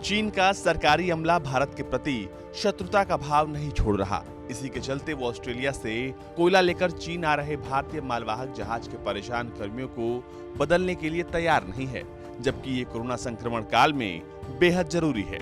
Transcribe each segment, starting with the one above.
चीन का सरकारी अमला भारत के प्रति शत्रुता का भाव नहीं छोड़ रहा। इसी के चलते वो ऑस्ट्रेलिया से कोयला लेकर चीन आ रहे भारतीय मालवाहक जहाज के परेशान कर्मियों को बदलने के लिए तैयार नहीं है, जबकि ये कोरोना संक्रमण काल में बेहद जरूरी है।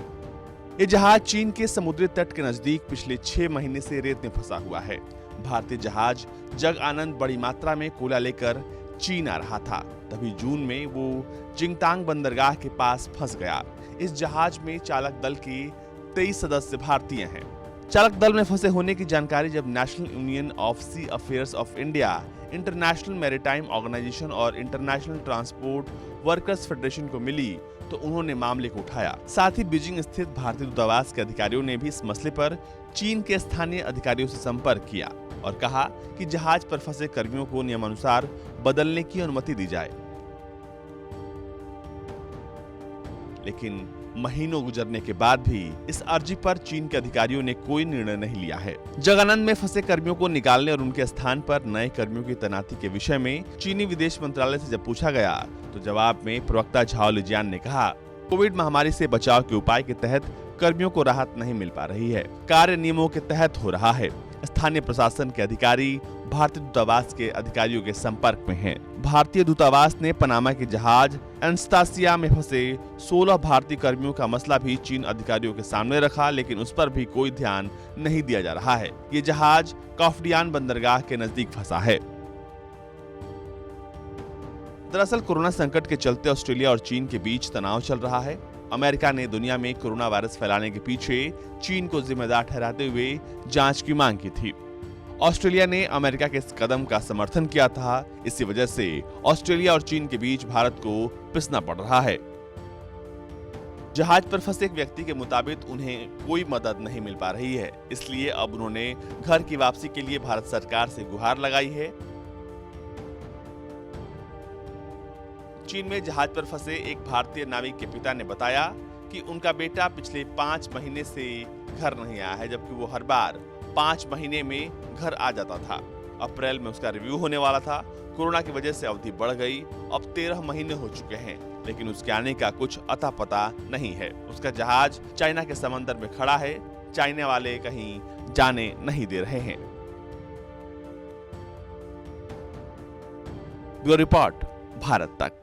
ये जहाज चीन के समुद्री तट के नजदीक पिछले 6 महीने से रेत में फंसा हुआ है। भारतीय जहाज जग आनंद बड़ी मात्रा में कोयला लेकर चीन आ रहा था। तभी जून में वो जिंगतांग बंदरगाह के पास फंस गया। इस जहाज में चालक दल के 23 सदस्य भारतीय हैं। चालक दल में फंसे होने की जानकारी जब National Union of Sea Affairs of India, International Maritime Organization और इंटरनेशनल ट्रांसपोर्ट वर्कर्स फेडरेशन को मिली तो उन्होंने मामले को उठाया। साथ ही बीजिंग स्थित भारतीय दूतावास के अधिकारियों ने भी इस मसले पर चीन के स्थानीय अधिकारियों से संपर्क किया और कहा कि जहाज पर फंसे कर्मियों को नियमानुसार बदलने की अनुमति दी जाए। लेकिन महीनों गुजरने के बाद भी इस अर्जी पर चीन के अधिकारियों ने कोई निर्णय नहीं लिया है। जगानंद में फंसे कर्मियों को निकालने और उनके स्थान पर नए कर्मियों की तैनाती के विषय में चीनी विदेश मंत्रालय से जब पूछा गया तो जवाब में प्रवक्ता झाओ लिजियान ने कहा, कोविड महामारी से बचाव के उपाय के तहत कर्मियों को राहत नहीं मिल पा रही है। कार्य नियमों के तहत हो रहा है। स्थानीय प्रशासन के अधिकारी भारतीय दूतावास के अधिकारियों के संपर्क में हैं। भारतीय दूतावास ने पनामा के जहाज एनास्तासिया में फंसे 16 भारतीय कर्मियों का मसला भी चीन अधिकारियों के सामने रखा, लेकिन उस पर भी कोई ध्यान नहीं दिया जा रहा है। ये जहाज काफडियान बंदरगाह के नजदीक फंसा है। दरअसल कोरोना संकट के चलते ऑस्ट्रेलिया और चीन के बीच तनाव चल रहा है। अमेरिका ने दुनिया में कोरोना वायरस फैलाने के पीछे चीन को जिम्मेदार ठहराते हुए जांच की मांग की थी। ऑस्ट्रेलिया ने अमेरिका के इस कदम का समर्थन किया था। इसी वजह से ऑस्ट्रेलिया और चीन के बीच भारत को पिसना पड़ रहा है। जहाज पर फंसे एक व्यक्ति के मुताबिक उन्हें कोई मदद नहीं मिल पा रही है, इसलिए अब उन्होंने घर की वापसी के लिए भारत सरकार से गुहार लगाई है। चीन में जहाज पर फंसे एक भारतीय नाविक के पिता ने बताया कि उनका बेटा पिछले 5 महीने से घर नहीं आया है, जबकि वो हर बार 5 महीने में घर आ जाता था। अप्रैल में उसका रिव्यू होने वाला था। कोरोना की वजह से अवधि बढ़ गई। अब 13 महीने हो चुके हैं, लेकिन उसके आने का कुछ अता पता नहीं है। उसका जहाज चाइना के समंदर में खड़ा है। चाइना वाले कहीं जाने नहीं दे रहे हैं। ब्यूरो रिपोर्ट, भारत तक।